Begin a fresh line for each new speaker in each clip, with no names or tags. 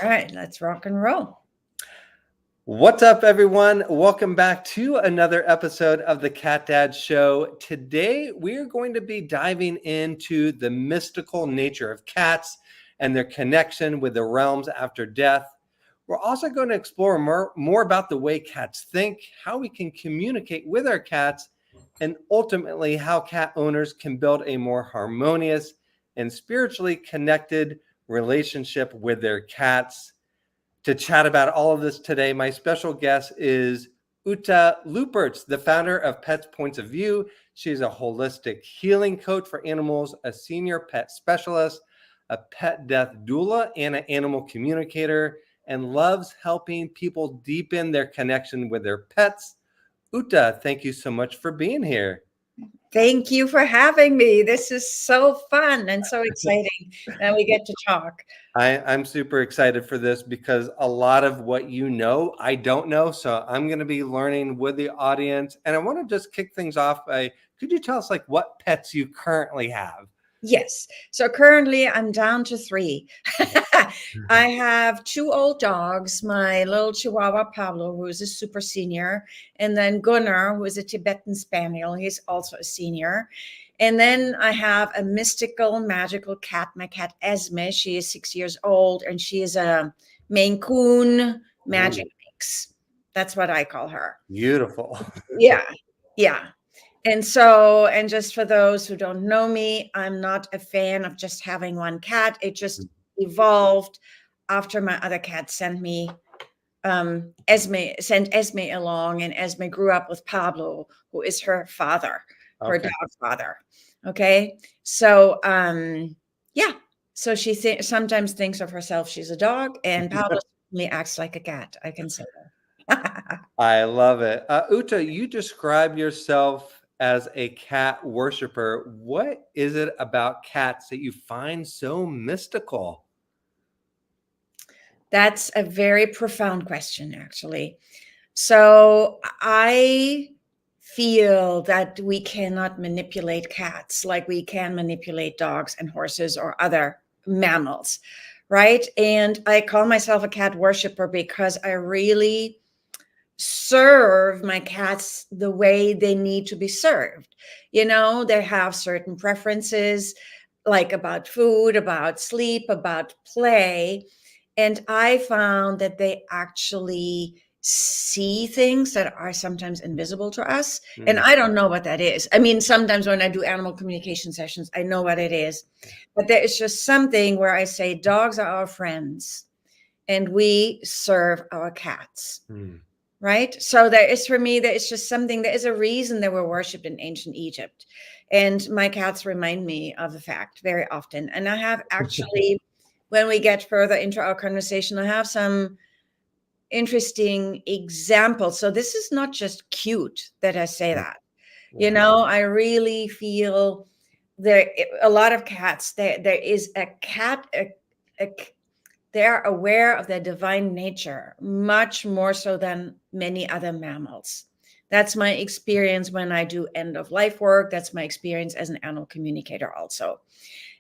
All right, let's rock and roll.
What's up, everyone? Welcome back to another episode of the Cat Dad Show. Today, we're going to be diving into the mystical nature of cats and their connection with the realms after death. We're also going to explore more about the way cats think, how we can communicate with our cats, and ultimately how cat owners can build a more harmonious and spiritually connected relationship with their cats. To chat about all of this today, my special guest is Uta Luperts, the founder of Pets Points of View. She's a holistic healing coach for animals, a senior pet specialist, a pet death doula, and an animal communicator, and loves helping people deepen their connection with their pets. Uta, thank you so much for being here.
Thank you for having me. This is so fun and so exciting that we get to talk.
I'm super excited for this because a lot of what you know, I don't know. So I'm going to be learning with the audience. And I want to just kick things off by, could you tell us like what pets you currently have?
Yes. So currently I'm down to 3. I have 2 old dogs, my little Chihuahua Pablo, who is a super senior, and then Gunnar, who is a Tibetan Spaniel. He's also a senior. And then I have a mystical, magical cat, my cat Esme. She is 6 years old, and she is a Maine Coon magic
Ooh,
mix. That's what I call her.
beautiful.
Yeah. Yeah. And just for those who don't know me, I'm not a fan of just having one cat. It just evolved after my other cat sent Esme along, and Esme grew up with Pablo, who is her father, her
Okay.
dog's father. Okay. So yeah. So she sometimes thinks of herself she's a dog, and Pablo certainly acts like a cat, I can say that.
I love it. Uta, you describe yourself as a cat worshiper. What is it about cats that you find so mystical?
That's a very profound question, actually. So I feel that we cannot manipulate cats like we can manipulate dogs and horses or other mammals, right? And I call myself a cat worshiper because I really serve my cats the way they need to be served. They have certain preferences, like about food, about sleep, about play. And I found that they actually see things that are sometimes invisible to us. And
Mm.
I don't know what that is. I mean, sometimes when I do animal communication sessions, I know what it is. But there is just something where I say, dogs are our friends and we serve our cats.
Mm.
Right. So there is, for me, there is just something, there is a reason they were worshipped in ancient Egypt. And my cats remind me of the fact very often. And I have actually, when we get further into our conversation, I have some interesting examples. So this is not just cute that I say that.
Yeah.
I really feel there a lot of cats. There is a cat, a they are aware of their divine nature much more so than many other mammals. That's my experience when I do end of life work. That's my experience as an animal communicator also.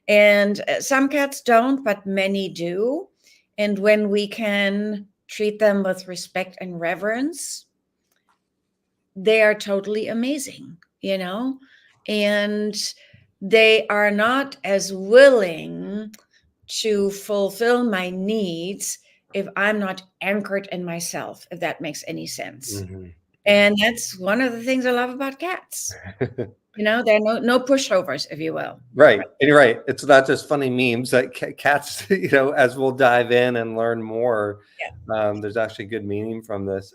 And some cats don't, but many do. And when we can treat them with respect and reverence, they are totally amazing. And they are not as willing to fulfill my needs if I'm not anchored in myself, if that makes any sense.
Mhm.
And that's one of the things I love about cats. There are no pushovers, if you will.
Right. And you're right. It's not just funny memes that cats, as we'll dive in and learn more,
Yeah.
there's actually good meaning from this.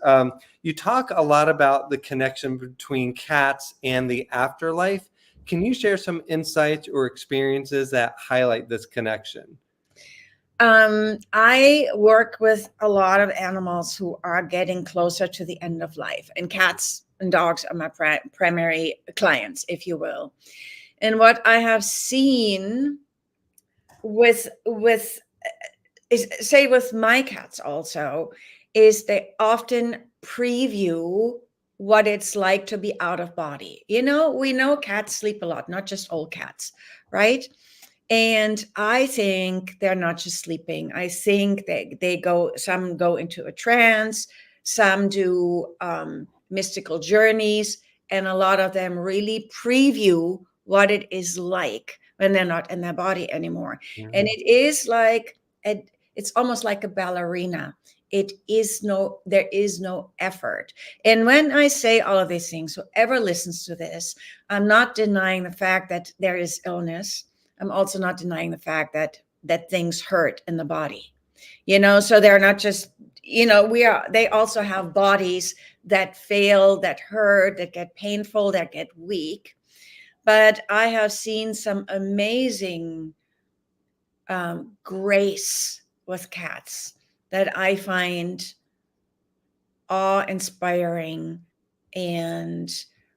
You talk a lot about the connection between cats and the afterlife. Can you share some insights or experiences that highlight this connection?
I work with a lot of animals who are getting closer to the end of life, and cats and dogs are my primary clients, if you will. And what I have seen with is, say, with my cats also, is they often preview what it's like to be out of body. We know cats sleep a lot, not just old cats, right? And I think they're not just sleeping. I think they go, some go into a trance, some do mystical journeys, and a lot of them really preview what it is like when they're not in their body anymore. And
Mhm.
it is like, it's almost like a ballerina. There is no effort. And when I say all of these things, whoever listens to this, I'm not denying the fact that there is illness. I'm also not denying the fact that things hurt in the body. So they're not just, they also have bodies that fail, that hurt, that get painful, that get weak. But I have seen some amazing grace with cats that I find awe inspiring, and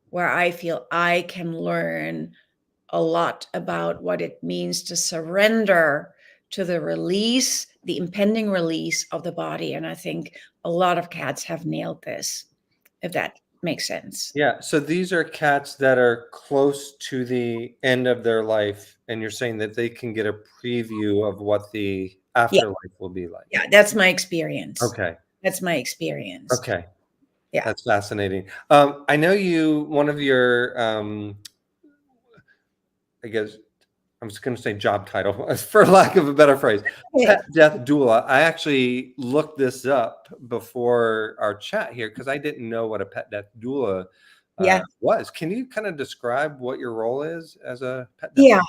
where I feel I can learn a lot about what it means to surrender to the impending release of the body. And I think a lot of cats have nailed this, if that makes sense.
Yeah. So these are cats that are close to the end of their life, and you're saying that they can get a preview of what the
Yeah.
afterlife will be like.
Yeah. That's my experience.
Okay.
That's my experience.
Okay.
Yeah.
That's fascinating. I know one of your, I guess I'm just going to say job title, for lack of a better phrase,
Okay.
pet death doula. I actually looked this up before our chat here because I didn't know what a pet death doula
Yeah.
was. Can you kind of describe what your role is as a pet death
Yeah.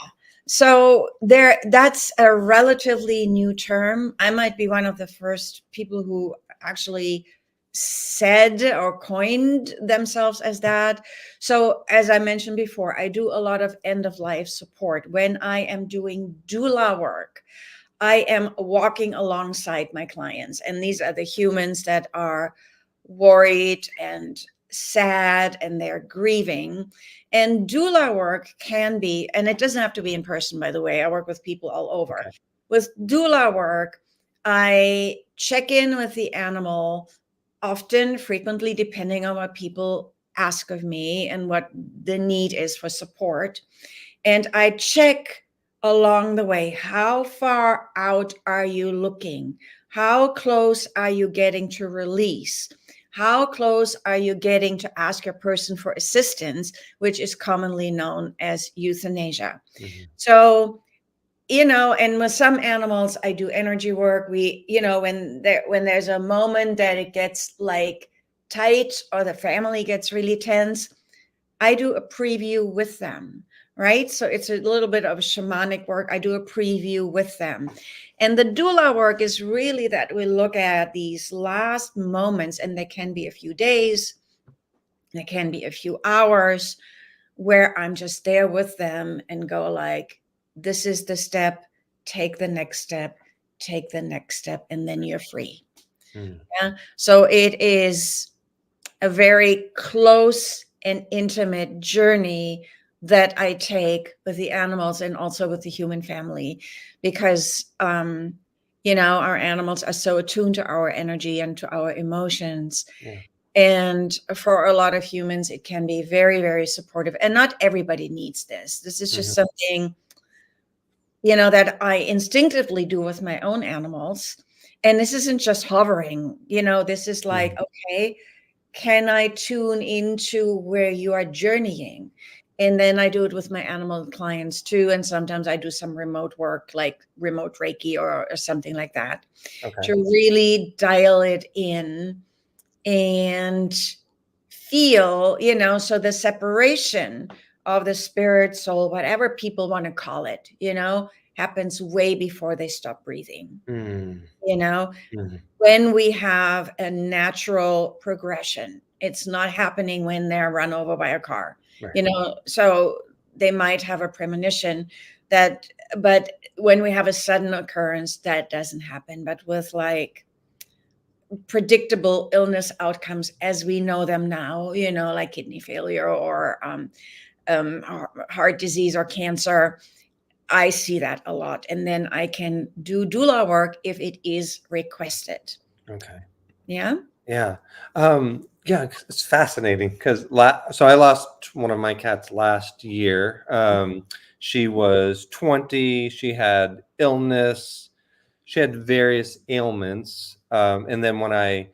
So that's a relatively new term. I might be one of the first people who actually said or coined themselves as that. So as I mentioned before, I do a lot of end of life support. When I am doing doula work, I am walking alongside my clients, and these are the humans that are worried and sad and they're grieving. And doula work can be, and it doesn't have to be in person, by the way. I work with people all over.
Okay.
With doula work, I check in with the animal often, frequently, depending on what people ask of me and what the need is for support. And I check along the way, how far out are you looking? How close are you getting to release? How close are you getting to ask your person for assistance, which is commonly known as euthanasia?
Mhm.
So, and with some animals, I do energy work. When there's a moment that it gets like tight or the family gets really tense, I do a preview with them, right? So it's a little bit of shamanic work. I do a preview with them. And the doula work is really that we look at these last moments, and they can be a few days, they can be a few hours, where I'm just there with them and go like, this is the step, take the next step, take the next step, and then you're free.
Mm.
Yeah. So it is a very close and intimate journey that I take with the animals and also with the human family, because our animals are so attuned to our energy and to our emotions.
Yeah.
And for a lot of humans, it can be very, very supportive. And not everybody needs this. This is just
Mhm.
something, that I instinctively do with my own animals. And this isn't just hovering, this is like,
Mhm.
okay, can I tune into where you are journeying? And then I do it with my animal clients too. And sometimes I do some remote work, like remote Reiki or something like that,
Okay.
to really dial it in and feel, so the separation of the spirit, soul, whatever people want to call it, happens way before they stop breathing.
Mm.
You know,
Mhm.
when we have a natural progression, it's not happening when they're run over by a car,
Right.
so they might have a premonition that, but when we have a sudden occurrence, that doesn't happen. But with like predictable illness outcomes as we know them now, like kidney failure or heart disease or cancer, I see that a lot. And then I can do doula work if it is requested.
Okay.
Yeah.
Yeah. Yeah, it's fascinating because so I lost one of my cats last year. She was 20. She had illness. She had various ailments. And then when I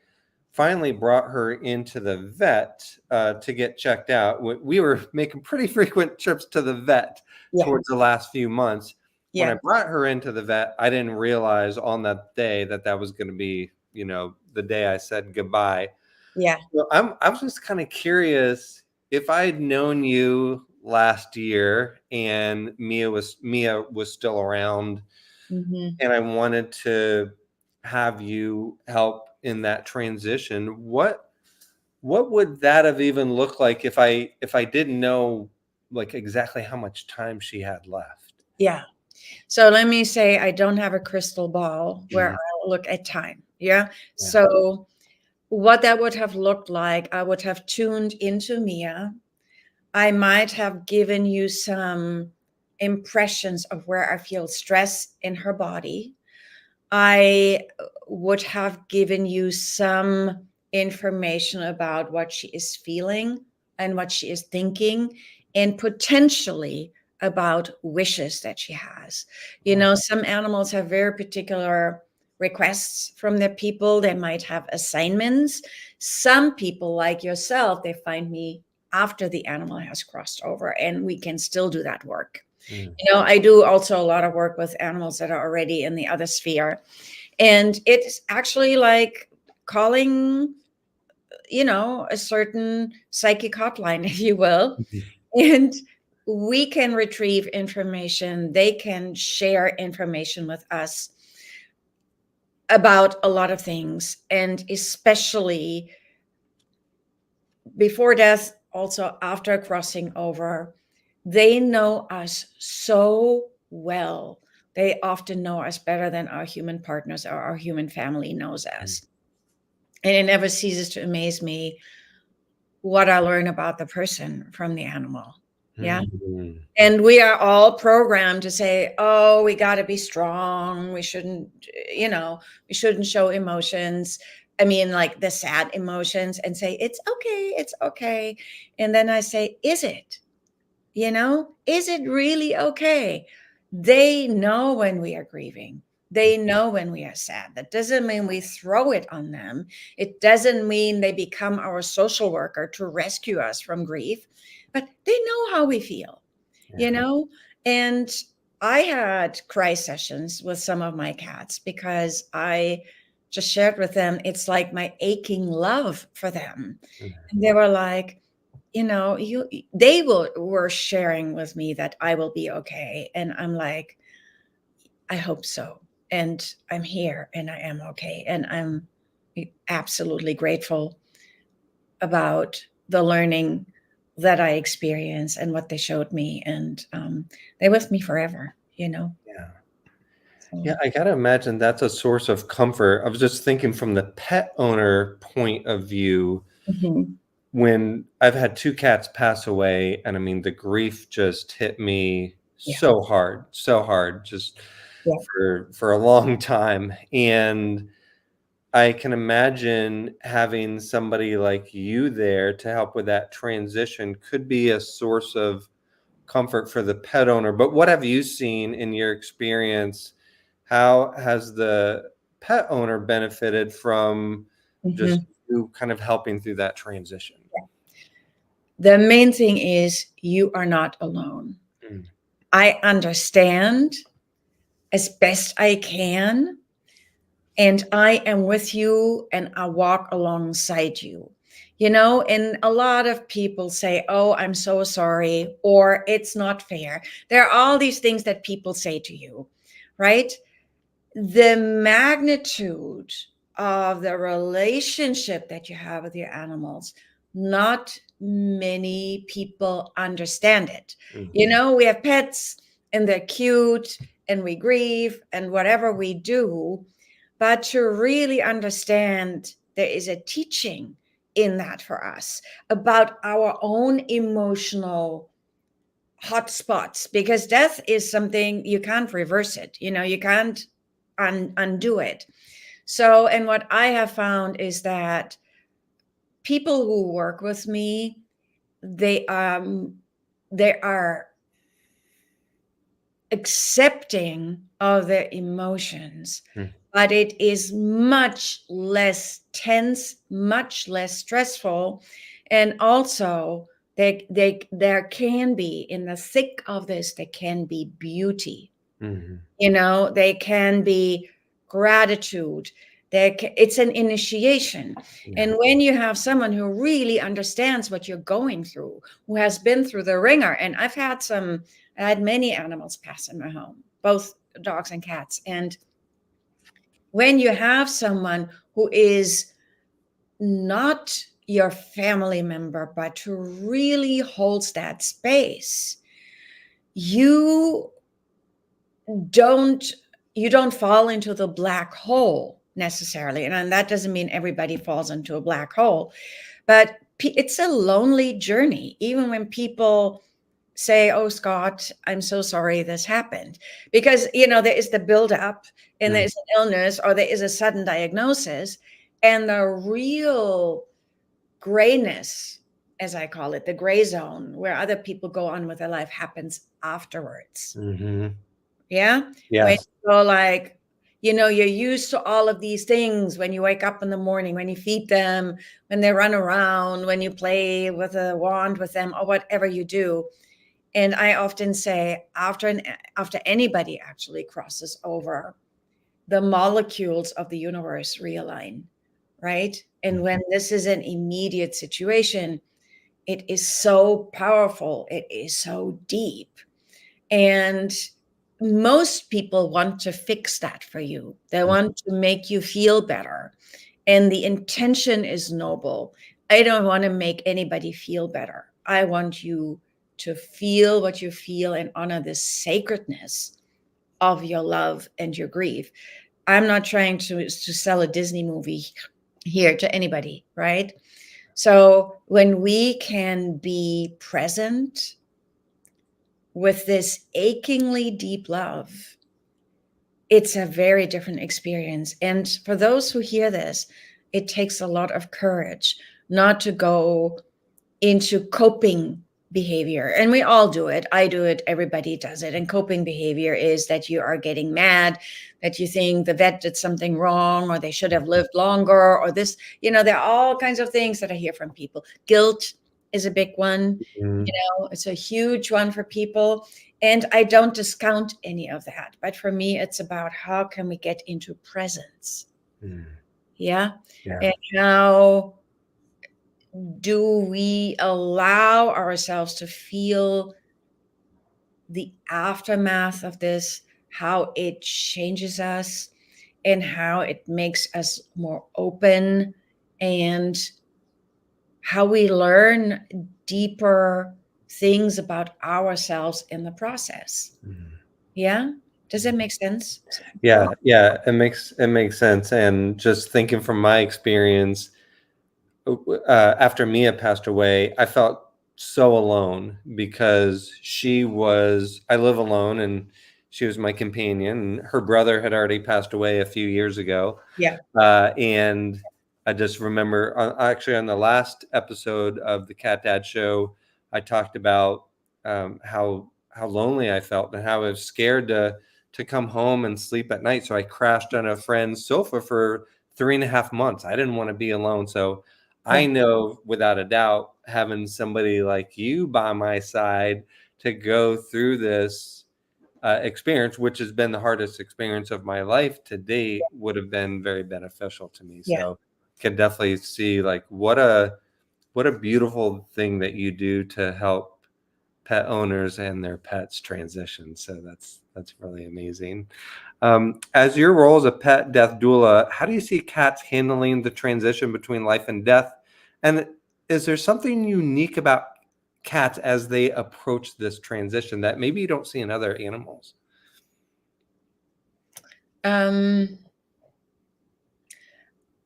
finally brought her into the vet to get checked out, we were making pretty frequent trips to the vet
Yeah.
towards the last few months. When I
Yeah.
brought her into the vet, I didn't realize on that day that was going to be, the day I said goodbye.
Yeah.
So I was just kind of curious, if I had known you last year and Mia was still around,
Mhm.
and I wanted to have you help in that transition, what would that have even looked like if I didn't know like exactly how much time she had left?
Yeah. So let me say I don't have a crystal ball where
Mhm.
I'll look at time. Yeah.
Yeah.
So what that would have looked like, I would have tuned into Mia. I might have given you some impressions of where I feel stress in her body. I would have given you some information about what she is feeling and what she is thinking, and potentially about wishes that she has. You know, some animals have very particular requests from their people. They might have assignments. Some people, like yourself, they find me after the animal has crossed over, and we can still do that work.
Mm.
You know, I do also a lot of work with animals that are already in the other sphere. And it's actually like calling, a certain psychic hotline, if you will.
Mhm.
And we can retrieve information. They can share information with us about a lot of things. And especially before death, also after crossing over, they know us so well. They often know us better than our human partners or our human family knows
Mm.
us. And it never ceases to amaze me what I learn about the person from the animal. Yeah.
Mm.
And we are all programmed to say, oh, we got to be strong. We shouldn't, we shouldn't show emotions. I mean, like the sad emotions, and say, it's okay. It's okay. And then I say, is it? Is it really okay? They know when we are grieving. They know when we are sad. That doesn't mean we throw it on them. It doesn't mean they become our social worker to rescue us from grief, but they know how we feel, you
Yeah.
know? And I had cry sessions with some of my cats because I just shared with them, it's like my aching love for them.
Mm.
And they were like, they were sharing with me that I will be okay. And I'm like, I hope so. And I'm here and I am okay. And I'm absolutely grateful about the learning that I experienced and what they showed me. And they're with me forever,
Yeah. Yeah,
So,
I gotta imagine that's a source of comfort. I was just thinking from the pet owner point of view,
mhm.
when I've had two cats pass away, and I mean, the grief just hit me
Yeah.
so hard, just
Yeah.
for a long time. And I can imagine having somebody like you there to help with that transition could be a source of comfort for the pet owner. But what have you seen in your experience? How has the pet owner benefited from just
Mhm.
you kind of helping through that transition?
The main thing is you are not alone.
Mm.
I understand as best I can, and I am with you and I walk alongside you. And a lot of people say, oh, I'm so sorry, or it's not fair. There are all these things that people say to you, right? The magnitude of the relationship that you have with your animals, not many people understand it.
Mhm.
We have pets and they're cute and we grieve and whatever we do, but to really understand, there is a teaching in that for us about our own emotional hotspots, because death is something you can't reverse it. You can't undo it. So, and what I have found is that people who work with me, they are accepting of their emotions,
Mm.
but it is much less tense, much less stressful. And also, there can be, in the thick of this, there can be beauty.
Mhm.
They can be gratitude. It's an initiation.
Yeah.
And when you have someone who really understands what you're going through, who has been through the ringer, and I had many animals pass in my home, both dogs and cats. And when you have someone who is not your family member, but who really holds that space, you don't you don't fall into the black hole necessarily. And that doesn't mean everybody falls into a black hole, but it's a lonely journey, even when people say, "Oh, Scott, I'm so sorry this happened," because there is the buildup, and
Mm.
there is an illness, or there is a sudden diagnosis, and the real grayness, as I call it, the gray zone, where other people go on with their life, happens afterwards.
Mhm.
Yeah. When
Yes.
you go like, you're used to all of these things when you wake up in the morning, when you feed them, when they run around, when you play with a wand with them, or whatever you do. And I often say, after anybody actually crosses over, the molecules of the universe realign, right? And
Mm.
when this is an immediate situation, it is so powerful, it is so deep. And most people want to fix that for you. They
Mm.
want to make you feel better. And the intention is noble. I don't want to make anybody feel better. I want you to feel what you feel and honor the sacredness of your love and your grief. I'm not trying to sell a Disney movie here to anybody, right? So when we can be present with this achingly deep love, it's a very different experience. And for those who hear this, it takes a lot of courage not to go into coping behavior. And we all do it. I do it. Everybody does it. And coping behavior is that you are getting mad, that you think the vet did something wrong, or they should have lived longer, or this, there are all kinds of things that I hear from people. Guilt is a big one.
Mm.
It's a huge one for people. And I don't discount any of that. But for me, it's about how can we get into presence?
Mm.
Yeah.
Yeah.
And how do we allow ourselves to feel the aftermath of this, how it changes us, and how it makes us more open, and how we learn deeper things about ourselves in the process.
Mm.
Yeah. Does that make sense?
Yeah, yeah, it makes sense. And just thinking from my experience, after Mia passed away, I felt so alone because I live alone and she was my companion. And her brother had already passed away a few years ago.
Yeah.
And I just remember, actually, on the last episode of the Cat Dad Show, I talked about how lonely I felt and how I was scared to come home and sleep at night. So I crashed on a friend's sofa for 3.5 months. I didn't want to be alone. So I
Yeah.
know without a doubt, having somebody like you by my side to go through this experience, which has been the hardest experience of my life to date, would have been very beneficial to me.
Yeah.
So can definitely see like what a beautiful thing that you do to help pet owners and their pets transition. So that's really amazing. As your role as a pet death doula, how do you see cats handling the transition between life and death? And is there something unique about cats as they approach this transition that maybe you don't see in other animals?
Um,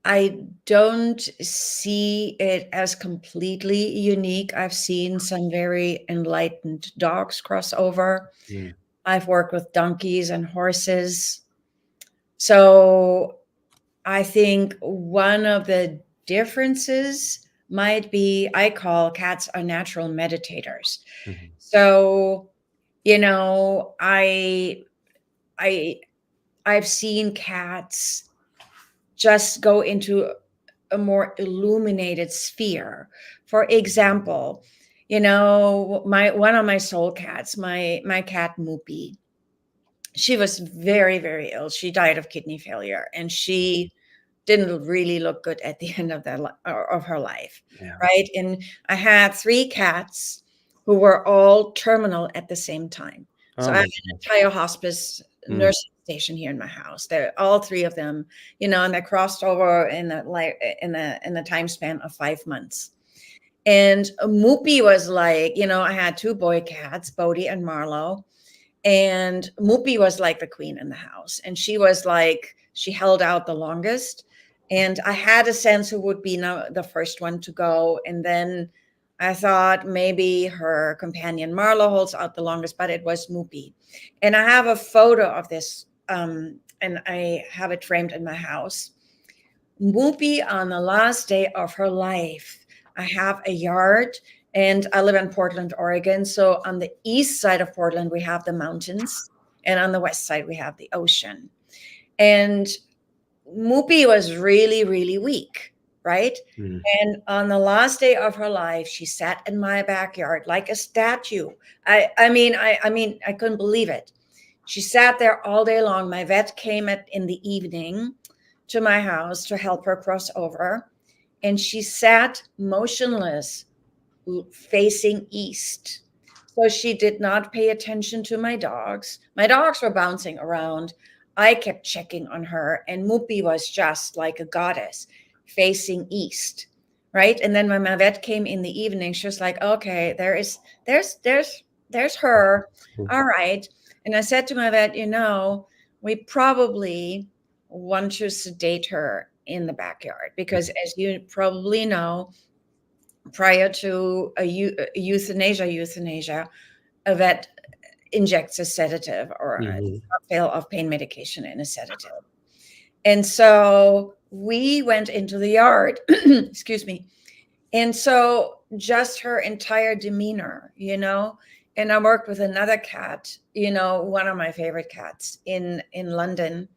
I don't see it as completely unique. I've seen some very enlightened dogs cross over.
Mm.
I've worked with donkeys and horses. So I think one of the differences might be I call cats are natural meditators.
Mhm.
So, You know, I I've seen cats just go into a more illuminated sphere. For example, you know, my one of my soul cats, my cat Moopy, she was very, very ill. She died of kidney failure, and she didn't really look good at the end of of her life,
Yeah.
right? And I had three cats who were all terminal at the same time. So
Oh
I have
my
an
gosh.
entire hospice
Mm,
nursing station here in my house. They're all three of them, you know, and they crossed over in the in the time span of 5 months. And Moopy was like, you know, I had two boy cats, Bodie and Marlowe, and Mupi was like the queen in the house. And she was like, she held out the longest. And I had a sense who would be now the first one to go. And then I thought maybe her companion Marla holds out the longest, but it was Mupi. And I have a photo of this, and I have it framed in my house. Whoopi on the last day of her life. I have a yard and I live in Portland, Oregon. So on the east side of Portland, we have the mountains, and on the west side, we have the ocean. And Whoopi was really, really weak, right?
mm,
And on the last day of her life, she sat in my backyard like a statue. I mean, I couldn't believe it. She sat there all day long. My vet came in the evening to my house to help her cross over, and she sat motionless, facing east. So she did not pay attention to my dogs. My dogs were bouncing around. I kept checking on her, and Mupi was just like a goddess, facing east. Right. And then when my vet came in the evening, she was like, okay, there's her.
mm,
All right. And I said to my vet, you know, we probably want to sedate her in the backyard because, as you probably know, prior to euthanasia, a vet injects a sedative or a
mhm,
cocktail of pain medication in a sedative. And so we went into the yard, excuse me. And so just her entire demeanor, you know, and I worked with another cat, you know, one of my favorite cats in London,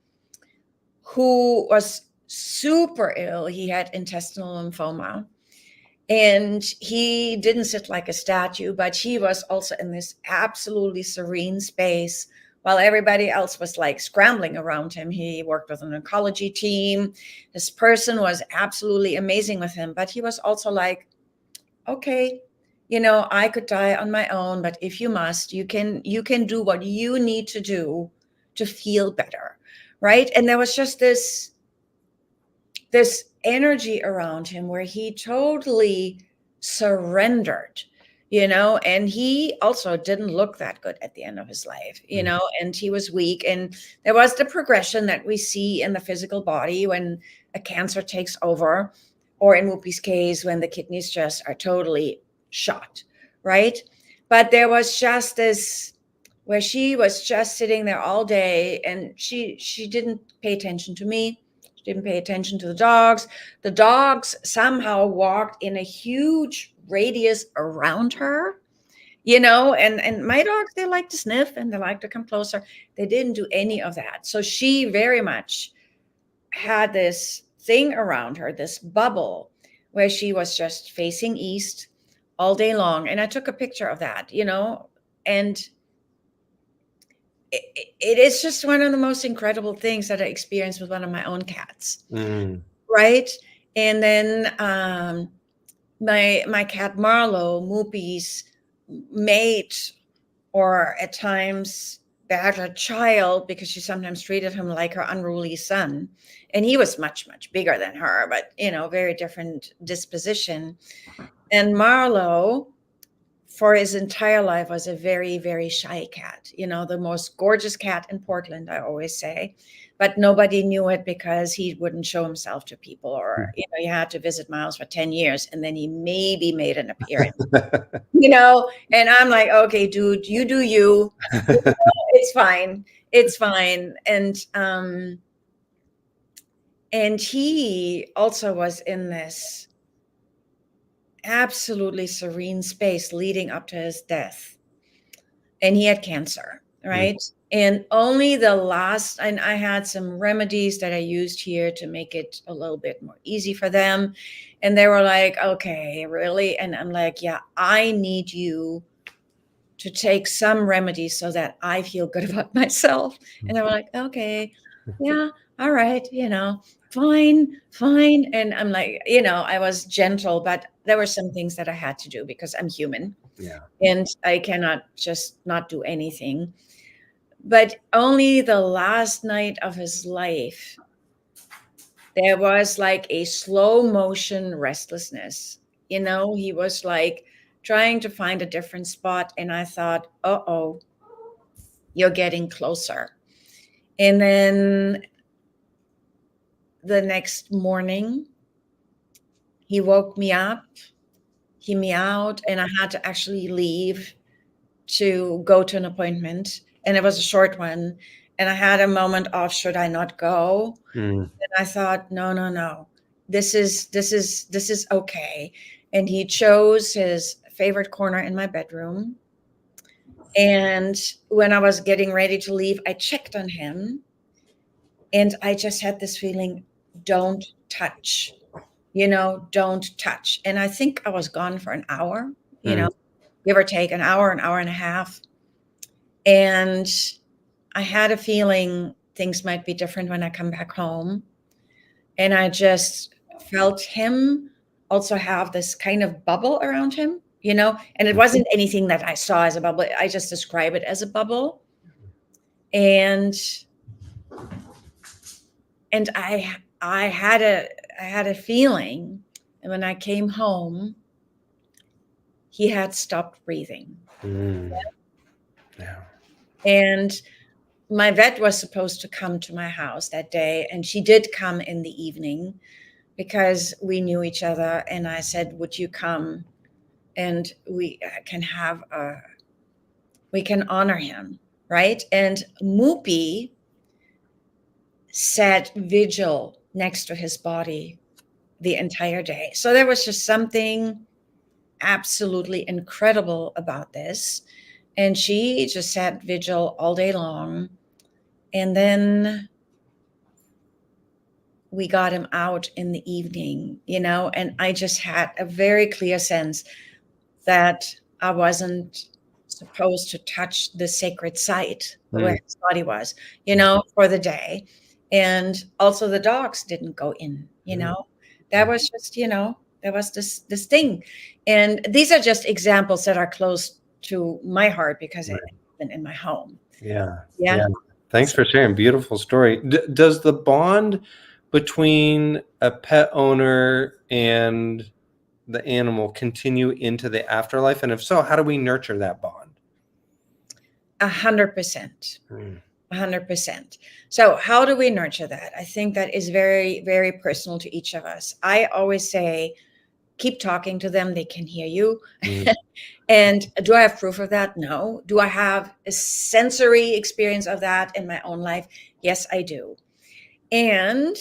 who was super ill. He had intestinal lymphoma, and he didn't sit like a statue, but he was also in this absolutely serene space while everybody else was like scrambling around him. He worked with an oncology team. This person was absolutely amazing with him, but he was also like, okay, you know, I could die on my own, but if you must, you can do what you need to do to feel better, right? And there was just this energy around him where he totally surrendered, you know, and he also didn't look that good at the end of his life, you
mm,
know, and he was weak. And there was the progression that we see in the physical body when a cancer takes over, or in Whoopi's case, when the kidneys just are totally shot, right? But there was just this where she was just sitting there all day, and she didn't pay attention to me. She didn't pay attention to the dogs. The dogs somehow walked in a huge radius around her, you know, and my dogs, they like to sniff and they like to come closer. They didn't do any of that. So she very much had this thing around her, this bubble where she was just facing east all day long. And I took a picture of that, you know, and it is just one of the most incredible things that I experienced with one of my own cats,
mm,
right? And then my cat Marlowe, Moopy's mate, or at times better child, because she sometimes treated him like her unruly son, and he was much bigger than her, but you know, very different disposition. And Marlowe, for his entire life, was a very, very shy cat, you know, the most gorgeous cat in Portland, I always say. But nobody knew it because he wouldn't show himself to people, or,
mm.
you know, you had to visit Miles for 10 years and then he maybe made an appearance, you know. And I'm like, okay, dude, you do you. It's fine. It's fine. And he also was in this absolutely serene space leading up to his death. and he had cancer,
Mm.
right? And only the last, and I had some remedies that I used here to make it a little bit more easy for them. And they were like, okay, really? And I'm like, yeah, I need you to take some remedies so that I feel good about myself. And they were like, okay, yeah, all right, fine. And I'm like, I was gentle, but there were some things that I had to do because I'm human
Yeah.
and I cannot just not do anything. But only the last night of his life, there was like a slow motion restlessness. He was like trying to find a different spot. And I thought, oh, you're getting closer. And then the next morning, he woke me up, he meowed, and I had to actually leave to go to an appointment. And it was a short one. And I had a moment of, should I not go?
Mm.
And I thought, no. This is okay. And he chose his favorite corner in my bedroom. And when I was getting ready to leave, I checked on him. And I just had this feeling, don't touch, don't touch. And I think I was gone for an hour,
Mm.
give or take an hour and a half. And I had a feeling things might be different when I come back home. And I just felt him also have this kind of bubble around him, and it wasn't anything that I saw as a bubble. I just describe it as a bubble. And I had a feeling, and when I came home, he had stopped breathing.
Mm. Yeah.
And my vet was supposed to come to my house that day, and she did come in the evening because we knew each other. And I said, would you come and we can honor him, right? And Moopy sat vigil next to his body the entire day. So there was just something absolutely incredible about this. And she just sat vigil all day long. And then we got him out in the evening, and I just had a very clear sense that I wasn't supposed to touch the sacred site where
Mm.
his body was, for the day. And also the dogs didn't go in,
Mm.
that was just, there was this thing. And these are just examples that are close to my heart because it
Right.
happened in my home.
Yeah.
Yeah.
Yeah. Thanks for sharing. Beautiful story. Does the bond between a pet owner and the animal continue into the afterlife? And if so, how do we nurture that bond?
100%.
Mm.
100%. So how do we nurture that? I think that is very, very personal to each of us. I always say, keep talking to them. They can hear you.
Mm.
And do I have proof of that? No. Do I have a sensory experience of that in my own life? Yes, I do. And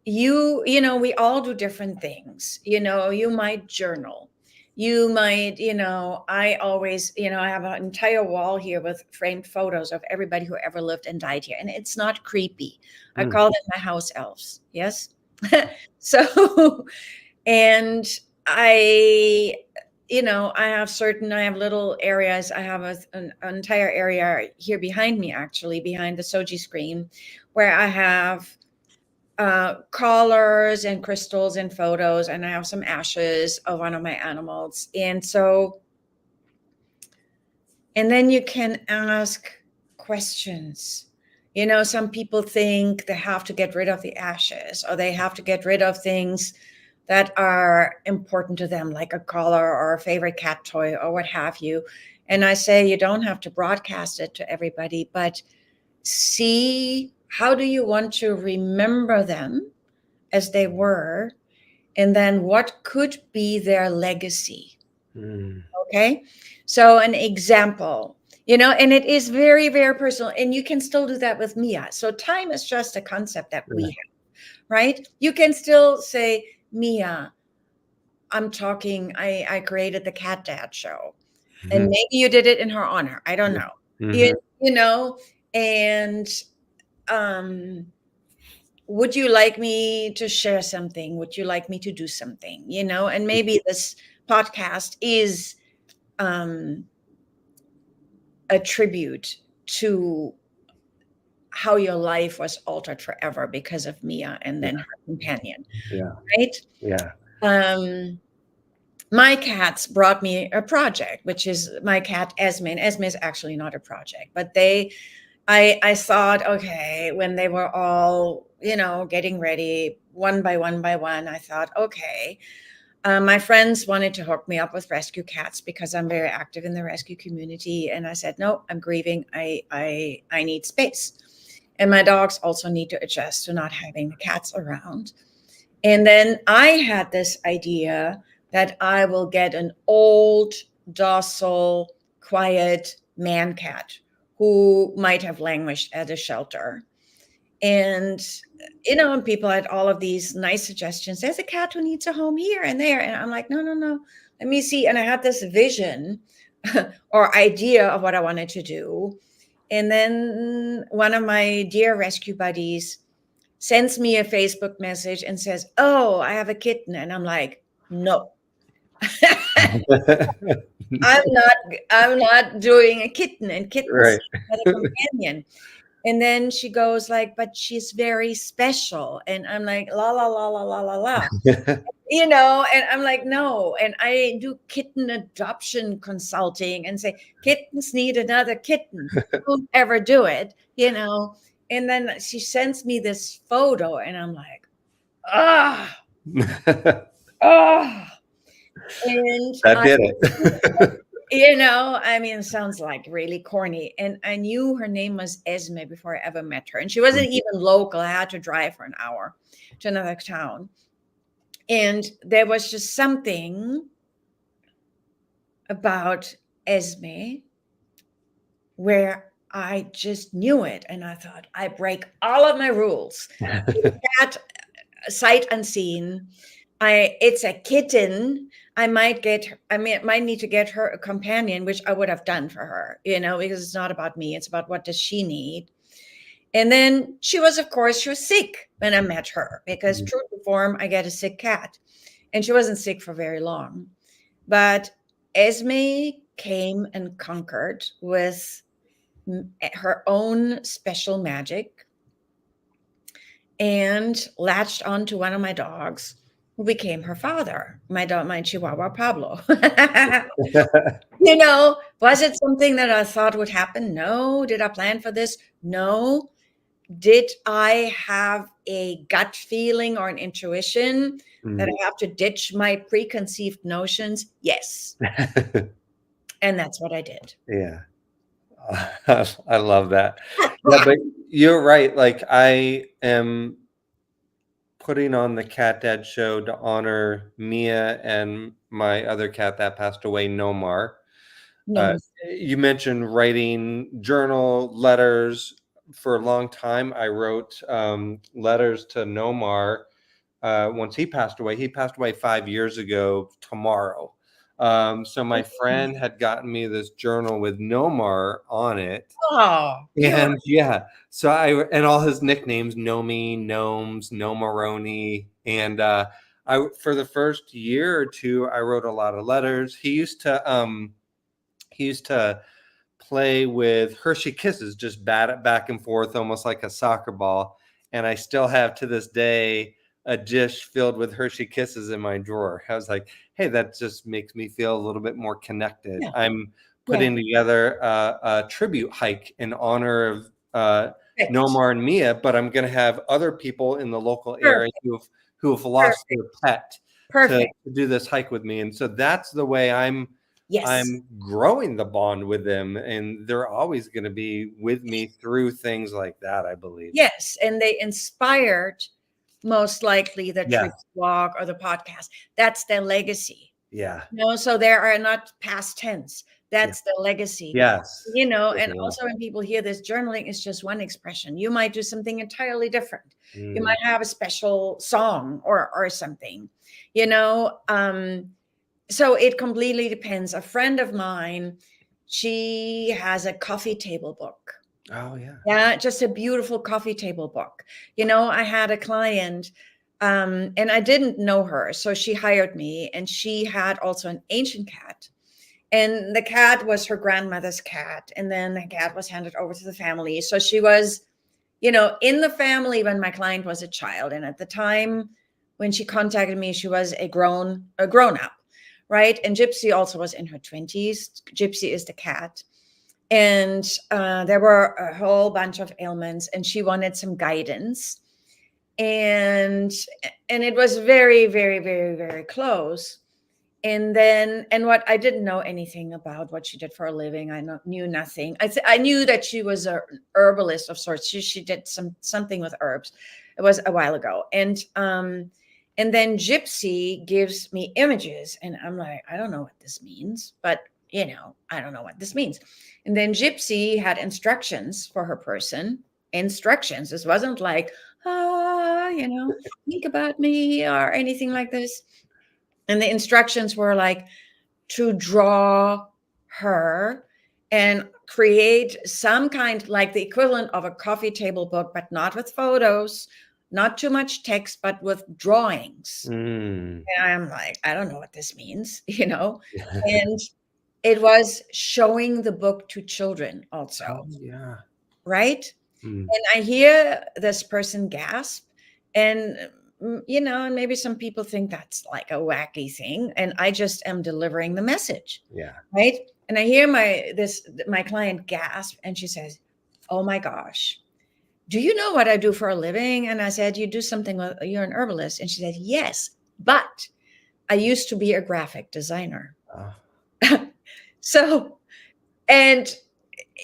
we all do different things. You might journal. You might, I always, I have an entire wall here with framed photos of everybody who ever lived and died here. And it's not creepy. I
Mm.
call them my house elves. Yes. So, and I, I have little areas. I have an entire area here behind me, actually, behind the Soji screen, where I have collars and crystals and photos, and I have some ashes of one of my animals. And then you can ask questions. Some people think they have to get rid of the ashes, or they have to get rid of things that are important to them, like a collar or a favorite cat toy or what have you. And I say, you don't have to broadcast it to everybody, but see, how do you want to remember them as they were, and then what could be their legacy.
Mm.
Okay, so an example, and it is very, very personal, and you can still do that with Mia. So time is just a concept that we have, right? You can still say, Mia, I created the Cat Dad show. And
Mhm.
maybe you did it in her honor. I don't know.
Mhm.
You know, and um would you like me to share something? Would you like me to do something? And maybe this podcast is um a tribute to how your life was altered forever because of Mia and
Yeah.
then her companion,
Yeah.
right?
Yeah.
Um, my cats brought me a project, which is my cat Esme, and Esme is actually not a project, but I thought, okay, when they were all, getting ready one by one, I thought, okay, my friends wanted to hook me up with rescue cats because I'm very active in the rescue community, and I said, no, I'm grieving. I need space, and my dogs also need to adjust to not having the cats around. And then I had this idea that I will get an old, docile, quiet man cat who might have languished at a shelter. And, and people had all of these nice suggestions. There's a cat who needs a home here and there. And I'm like, no, no, no. Let me see. And I had this vision or idea of what I wanted to do. And then one of my dear rescue buddies sends me a Facebook message and says, "Oh, I have a kitten." And I'm like, "No." I'm not doing a kitten, and kittens
Right.
need a companion. And then she goes like, "But she's very special." And I'm like, "La la la la la la la." And I'm like, "No." And I do kitten adoption consulting and say, "Kittens need another kitten." Don't ever do it. And then she sends me this photo and I'm like, ah, ah. And
That did it.
I mean, it sounds like really corny. And I knew her name was Esme before I ever met her. And she wasn't even local. I had to drive for an hour to another town. And there was just something about Esme where I just knew it. And I thought, I break all of my rules. Cat, sight unseen. It's a kitten. I might need to get her a companion, which I would have done for her, because it's not about me. It's about what does she need. And then she was sick when I met her because true to form, I get a sick cat. And she wasn't sick for very long. But Esme came and conquered with her own special magic and latched onto one of my dogs who became her father, my Chihuahua Pablo. Was it something that I thought would happen? No. Did I plan for this? No. Did I have a gut feeling or an intuition that I have to ditch my preconceived notions? Yes. And that's what I did.
Yeah. I love that. Yeah, but you're right. Like I am putting on the Cat Dad show to honor Mia and my other cat that passed away, Nomar. Uh,
No.
you mentioned writing journal letters. For a long time, I wrote letters to Nomar. Once he passed away. He passed away 5 years ago tomorrow. So my friend had gotten me this journal with Nomar on it.
Oh, you're
And yeah, so and all his nicknames, Nomi, Gnomes, Nomaroni. And I for the first year or two, I wrote a lot of letters. He used to play with Hershey Kisses, just bat it back and forth, almost like a soccer ball. And I still have to this day a dish filled with Hershey Kisses in my drawer. I was like, hey, that just makes me feel a little bit more connected.
yeah,
I'm
yeah,
putting together a tribute hike in honor of
perfect,
Nomar and Mia, but I'm going to have other people in the local area
perfect,
who have lost
perfect,
their pet
perfect.
to do this hike with me. And so that's the way
Yes,
I'm growing the bond with them, and they're always going to be with me through things like that, I believe.
yes. And they inspired most likely the
Yeah.
trip walk or the podcast. That's their legacy.
Yeah.
So there are not past tense.
Yeah.
That's the legacy.
Yes.
And also when people hear this, journaling is just one expression. You might do something entirely different. You might have a special song or something, you know. So it completely depends. A friend of mine, she has a coffee table book.
Oh yeah.
Yeah, just a beautiful coffee table book. I had a client, and I didn't know her, so she hired me, and she had also an ancient cat. And the cat was her grandmother's cat, and then the cat was handed over to the family. So she was, in the family when my client was a child. And at the time when she contacted me, she was a grown up, right? And Gypsy also was in her 20s. Gypsy is the cat. And there were a whole bunch of ailments, and she wanted some guidance. And it was very, very, very, very close. And what I didn't know anything about what she did for a living. Knew nothing. I knew that she was a herbalist of sorts. She did something with herbs. It was a while ago. And then Gypsy gives me images, and I'm like, I don't know what this means, but I don't know what this means. And then Gypsy had instructions for her person. Instructions. This wasn't like, think about me or anything like this. And the instructions were like to draw her and create some kind, like the equivalent of a coffee table book, but not with photos, not too much text, but with drawings.
Mm.
And I'm like, I don't know what this means, And it was showing the book to children also,
Oh yeah.
right?
Mm.
And I hear this person gasp, and and maybe some people think that's like a wacky thing, and I just am delivering the message,
Yeah.
right? And I hear my client gasp, and she says, "Oh my gosh, do you know what I do for a living?" And I said, "You do something with, you're an herbalist." And she said, "Yes, but I used to be a graphic designer."
Oh.
So, and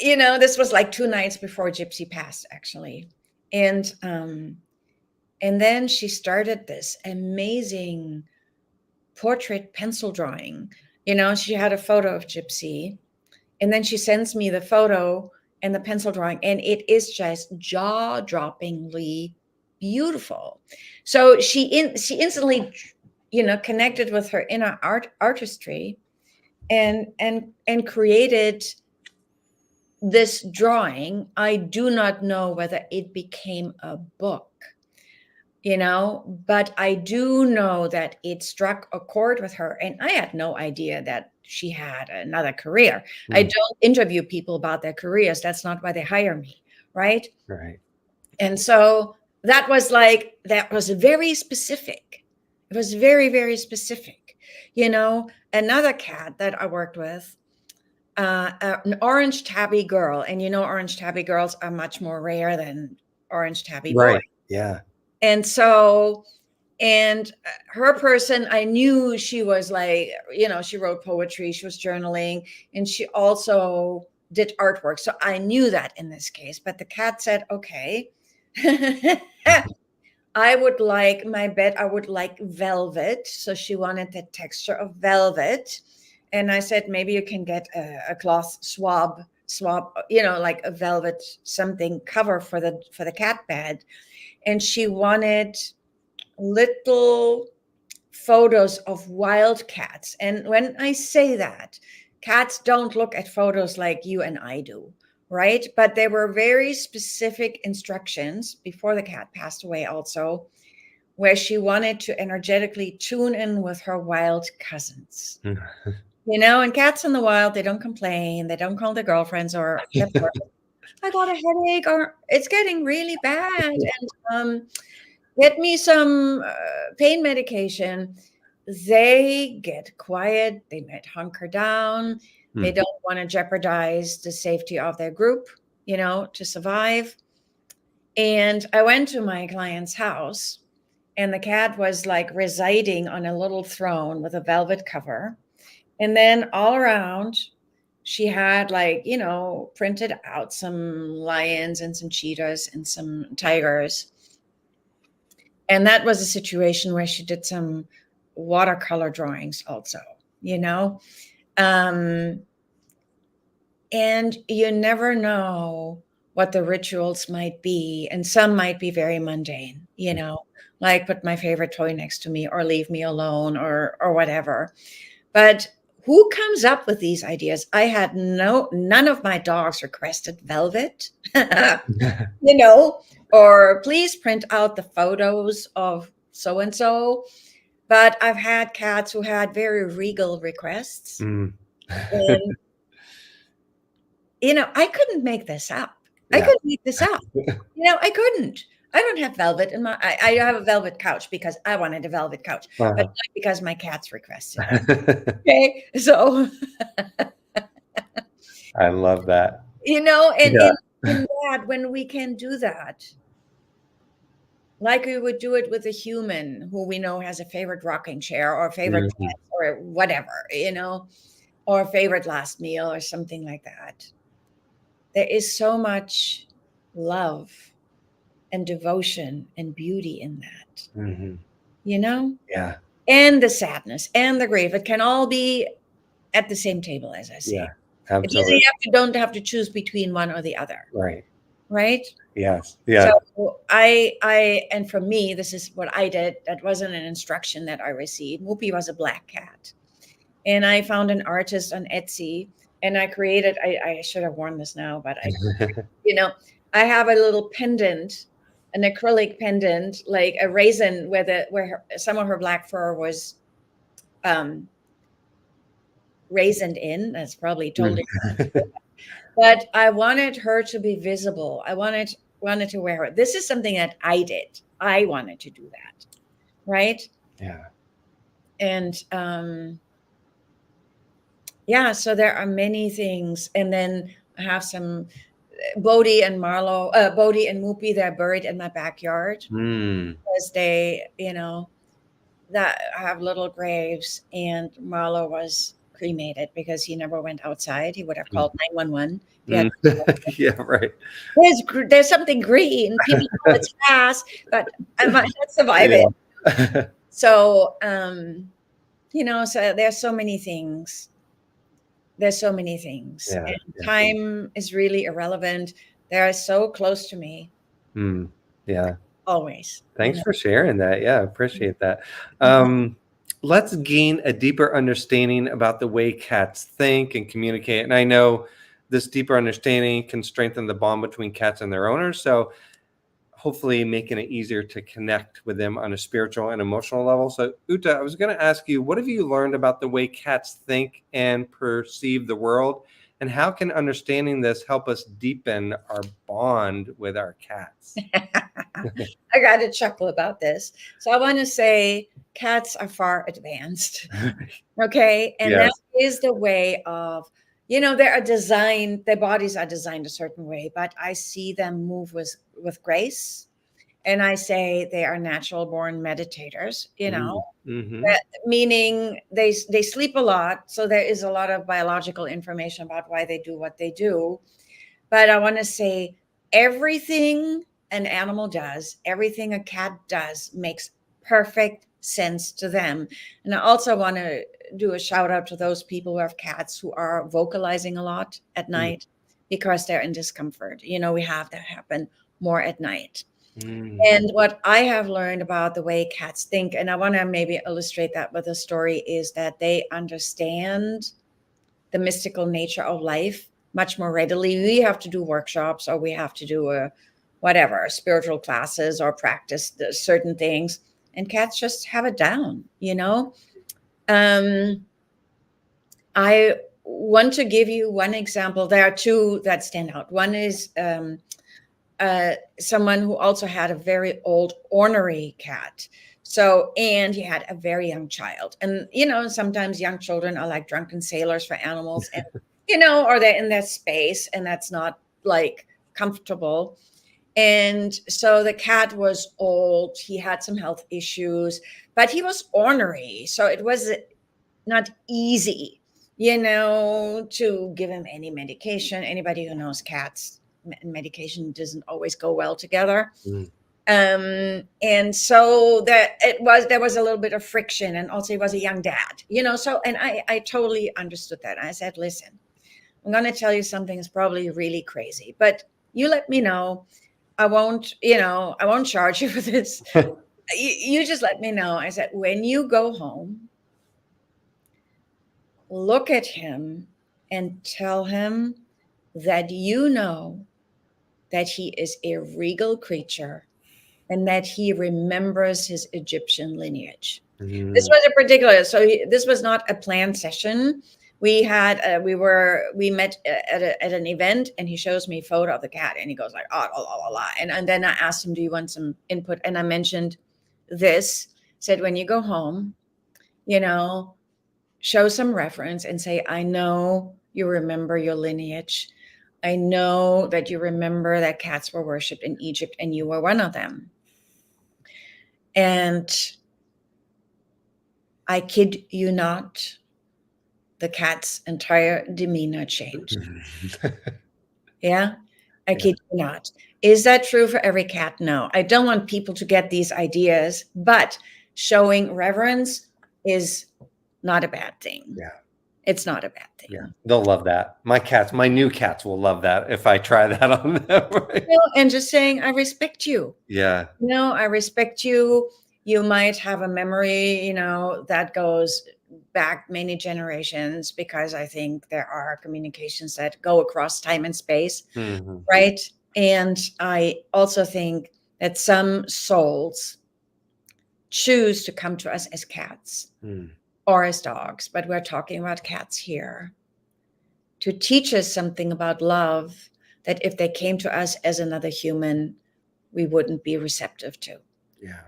this was like 2 nights before Gypsy passed, actually. And then she started this amazing portrait pencil drawing. She had a photo of Gypsy, and then she sends me the photo and the pencil drawing, and it is just jaw-droppingly beautiful. So she instantly, connected with her inner artistry, and created this drawing. I do not know whether it became a book, but I do know that it struck a chord with her. And I had no idea that she had another career. I
Mm.
don't interview people about their careers. That's not why they hire me, right?
Right.
And so that was very specific. It was very, very specific. Another cat that I worked with, an orange tabby girl. And orange tabby girls are much more rare than orange tabby boys.
Right. Yeah.
And her person, I knew she was like, she wrote poetry, she was journaling, and she also did artwork. So I knew that in this case. But the cat said, okay, I would like my bed, I would like velvet. So she wanted the texture of velvet. And I said, maybe you can get a cloth swab, like a velvet something cover for the cat bed. And she wanted little photos of wild cats. And when I say that, cats don't look at photos like you and I do, right? But there were very specific instructions before the cat passed away, also, where she wanted to energetically tune in with her wild cousins. And cats in the wild, they don't complain. They don't call their girlfriends or their partners, I got a headache, or it's getting really bad. And get me some pain medication. They get quiet. They might hunker down. They
Mm.
don't want to jeopardize the safety of their group, to survive. And I went to my client's house, and the cat was like residing on a little throne with a velvet cover. And then all around, she had, like, printed out some lions and some cheetahs and some tigers. And that was a situation where she did some watercolor drawings also, you know? Um, and you never know what the rituals might be. And some might be very mundane, like put my favorite toy next to me or leave me alone or whatever. But who comes up with these ideas? I had none of my dogs requested velvet, you know, or please print out the photos of so and so. But I've had cats who had very regal requests.
Mm.
And, I couldn't make this up. I
Yeah.
couldn't make this up. I couldn't. I don't have velvet in I have a velvet couch because I wanted a velvet couch, but
Uh-huh.
not because my cats requested it. Okay. So,
I love that.
and
Yeah.
in that, when we can do that, like we would do it with a human who we know has a favorite rocking chair or a favorite
Mhm.
pet or whatever, or a favorite last meal or something like that. There is so much love and devotion and beauty in that,
Mhm.
you know?
Yeah.
And the sadness and the grief. It can all be at the same table, as I say.
Yeah.
It doesn't
Absolutely.
don't have to choose between one or the other,
Right.
right?
Yes.
So
Yeah.
and for me, this is what I did. That wasn't an instruction that I received. Whoopi was a black cat. And I found an artist on Etsy and I created, I should have worn this now, but you know, I have a little pendant, an acrylic pendant, like a raisin where some of her black fur was raisined in. That's probably
Mhm.
totally, but I wanted her to be visible. I wanted to wear her. This is something that I did. I wanted to do that, right?
Yeah.
And yeah, so there are many things. And then I have some Bodhi and Marlo, Bodhi and Mupi. They're buried in my backyard
Mm.
because they, that have little graves. And Marlo was cremated because he never went outside. He would have called 911 if he had.
Mm. Yeah, right.
There's something green. People know it's fast, but I might not survive it.
Yeah.
So, so there's so many things. There's so many things,
Yeah.
and
Yeah.
time is really irrelevant. They're so close to me
Mm. Yeah.
always.
Thanks for sharing that. Yeah, I appreciate that.
Mhm.
Let's gain a deeper understanding about the way cats think and communicate. And I know this deeper understanding can strengthen the bond between cats and their owners. So hopefully making it easier to connect with them on a spiritual and emotional level. So Uta, I was going to ask you, what have you learned about the way cats think and perceive the world? And how can understanding this help us deepen our bond with our cats?
I got to chuckle about this. So I want to say cats are far advanced. Okay. And that
Yes.
is the way of, their bodies are designed a certain way, but I see them move with grace. And I say they are natural born meditators,
Mm-hmm.
meaning they sleep a lot. So there is a lot of biological information about why they do what they do. But I want to say everything an animal does, everything a cat does makes perfect sense to them. And I also want to do a shout out to those people who have cats who are vocalizing a lot at night because they're in discomfort. We have that happen more at night.
Mm-hmm.
And what I have learned about the way cats think, and I want to maybe illustrate that with a story, is that they understand the mystical nature of life much more readily. We have to do workshops or we have to do spiritual classes or practice certain things. And cats just have it down. Um, I want to give you one example. There are two that stand out. One is someone who also had a very old ornery cat. So, and he had a very young child. And, sometimes young children are like drunken sailors for animals and, or they're in their space and that's not like comfortable. And so the cat was old. He had some health issues, but he was ornery. So it was not easy, to give him any medication. Anybody who knows cats, medication doesn't always go well together. And so there was a little bit of friction, and also he was a young dad, so, and I totally understood that. I said, listen, I'm going to tell you something that's probably really crazy, but you let me know. I won't charge you for this.
Mm-hmm.
You just let me know. I said, when you go home, look at him and tell him that you know that he is a regal creature and that he remembers his Egyptian lineage. This
Mm.
was a particular, so this was not a planned session. We had, we met at an event, and he shows me a photo of the cat, and he goes like, oh, la, la, la, la. And then I asked him, do you want some input? And I mentioned this, said, when you go home, you know, show some reference and say, I know you remember your lineage. I know that you remember that cats were worshipped in Egypt and you were one of them. And I kid you not, the cat's entire demeanor changed. Yeah, I
Yeah.
kid you not. Is that true for every cat? No. I don't want people to get these ideas, but showing reverence is not a bad thing.
Yeah.
It's not a bad thing.
Yeah. They'll love that. My new cats will love that if I try that on them. Right?
And just saying, I respect you.
Yeah.
I respect you. You might have a memory, that goes back many generations, because I think there are communications that go across time and space,
Mhm.
right? And I also think that some souls choose to come to us as cats
Mm.
or as dogs, but we're talking about cats here, to teach us something about love that if they came to us as another human, we wouldn't be receptive to.
Yeah.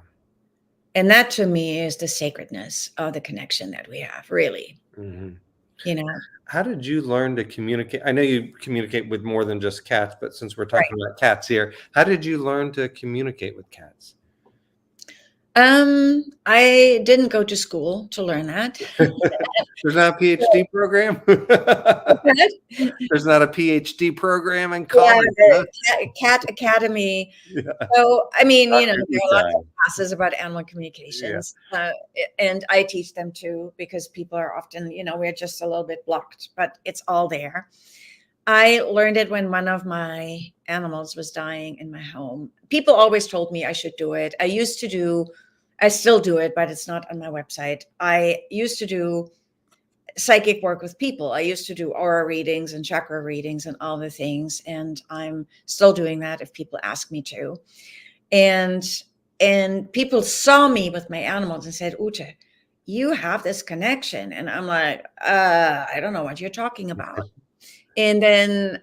And that to me is the sacredness of the connection that we have, really.
Mhm.
You know,
How did you learn to communicate? I know you communicate with more than just cats, but since we're
right.
talking about cats here, how did you learn to communicate with cats?
I didn't go to school to learn that.
There's not a PhD program? There's not a PhD program in
Yeah,
college, huh?
the cat academy.
Yeah.
So, I mean,
Not
there
for you
are lots of
guys.
classes about animal
Yeah.
communications, and I teach them too, because people are often, we're just a little bit blocked, but it's all there. I learned it when one of my animals was dying in my home. People always told me I should do it. I still do it, but it's not on my website. I used to do psychic work with people. I used to do aura readings and chakra readings and all the things, and I'm still doing that if people ask me to. And people saw me with my animals and said, Ute, you have this connection. And I'm like, I don't know what you're talking about. And then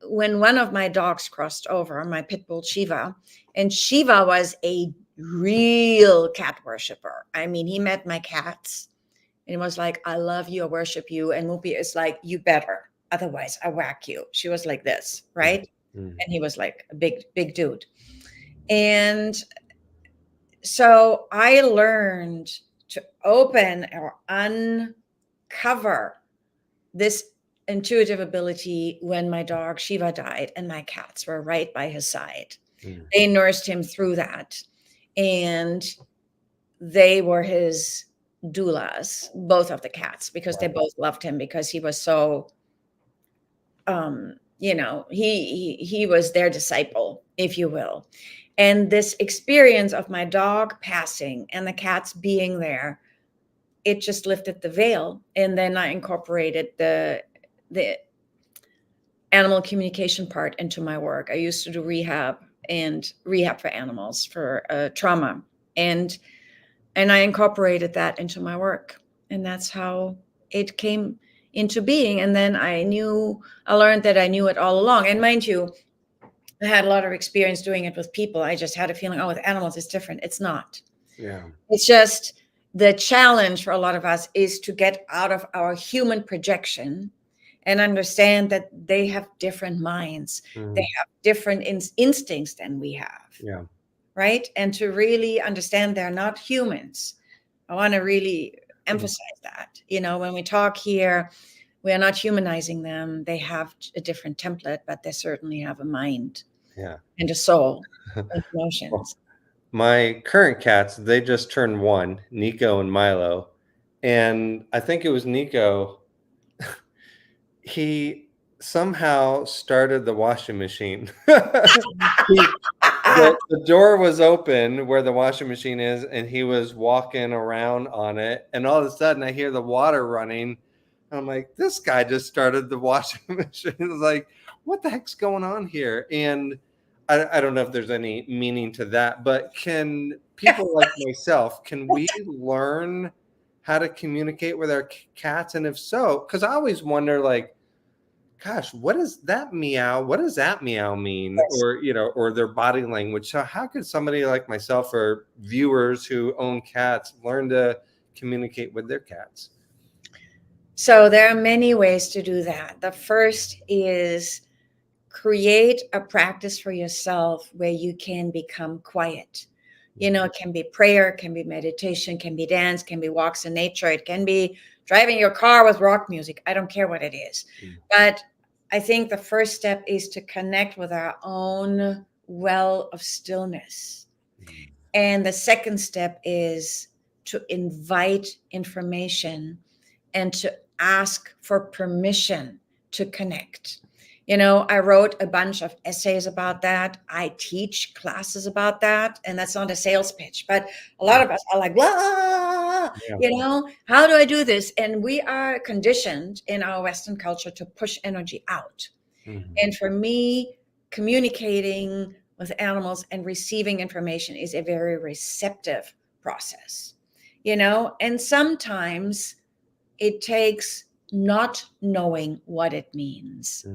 when one of my dogs crossed over, my pit bull Shiva, and Shiva was a real cat worshiper. I mean, he met my cats and he was like, I love you, I worship you. And Mupi is like, you better, otherwise I whack you. She was like this, right?
Mhm.
And he was like a big dude. And so I learned to open or uncover this intuitive ability when my dog Shiva died and my cats were right by his side.
Mm.
They nursed him through that. And they were his doulas, both of the cats, because they both loved him, because he was so he was their disciple, if you will. And this experience of my dog passing and the cats being there, it just lifted the veil. And then I incorporated the animal communication part into my work. I used to do rehab for animals for trauma, and I incorporated that into my work, and that's how it came into being. And then I learned that I knew it all along. And mind you, I had a lot of experience doing it with people. I just had a feeling, oh, with animals it's different. It's not.
Yeah.
It's just the challenge for a lot of us is to get out of our human projection and understand that they have different minds.
Mhm.
They have different instincts than we have.
Yeah.
Right? And to really understand they're not humans. I want to really emphasize that. When we talk here, we are not humanizing them. They have a different template, but they certainly have a mind
Yeah.
and a soul and
Well,
emotions.
my current cats, they just turned 1, Nico and Milo. And I think it was Nico. He somehow started the washing machine. The door was open where the washing machine is, and he was walking around on it. And all of a sudden, I hear the water running I'm like, this guy just started the washing machine. It's like, what the heck's going on here? And I don't know if there's any meaning to that, but can people like myself, can we learn how to communicate with our cats? And if so, because I always wonder, like, gosh, what is that meow? What does that meow mean?
Yes.
Or, or their body language. So how could somebody like myself or viewers who own cats learn to communicate with their cats?
So there are many ways to do that. The first is create a practice for yourself where you can become quiet. It can be prayer, can be meditation, can be dance, can be walks in nature. It can be driving your car with rock music. I don't care what it is. But I think the first step is to connect with our own well of stillness. And the second step is to invite information and to ask for permission to connect. I wrote a bunch of essays about that. I teach classes about that. And that's not a sales pitch, but a lot of us are like, blah, how do I do this? And we are conditioned in our Western culture to push energy out. And for me, communicating with animals and receiving information is a very receptive process, and sometimes it takes not knowing what it means,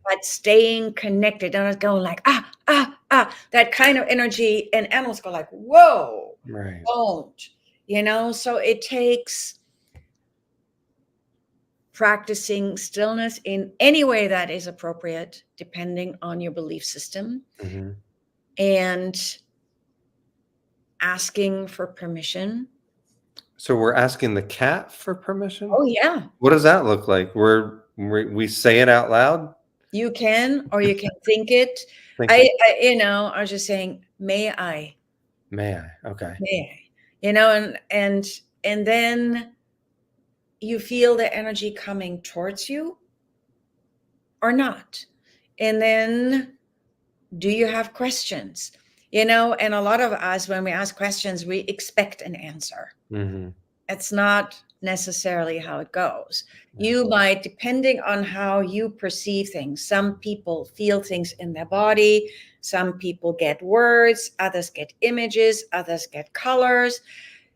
but staying connected and not going like, that kind of energy. And animals go like, whoa,
Right.
don't, so it takes practicing stillness in any way that is appropriate, depending on your belief system, and asking for permission.
So we're asking the cat for permission?
Oh, yeah.
What does that look like? We say it out loud?
You can, or you can think it.
Think
I
it.
I was just saying, may I?
May I? Okay.
May I? And then you feel the energy coming towards you or not. And then do you have questions? And a lot of us, when we ask questions, we expect an answer. It's not necessarily how it goes. You might, depending on how you perceive things, some people feel things in their body, some people get words, others get images, others get colors.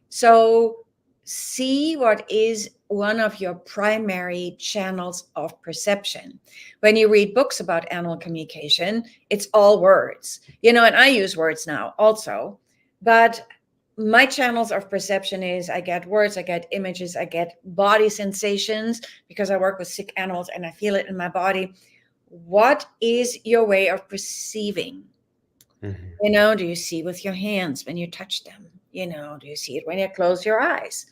So see what is one of your primary channels of perception. When you read books about animal communication, it's all words, and I use words now also, but my channels of perception is I get words, I get images, I get body sensations because I work with sick animals and I feel it in my body. What is your way of perceiving? Do you see with your hands when you touch them? Do you see it when you close your eyes?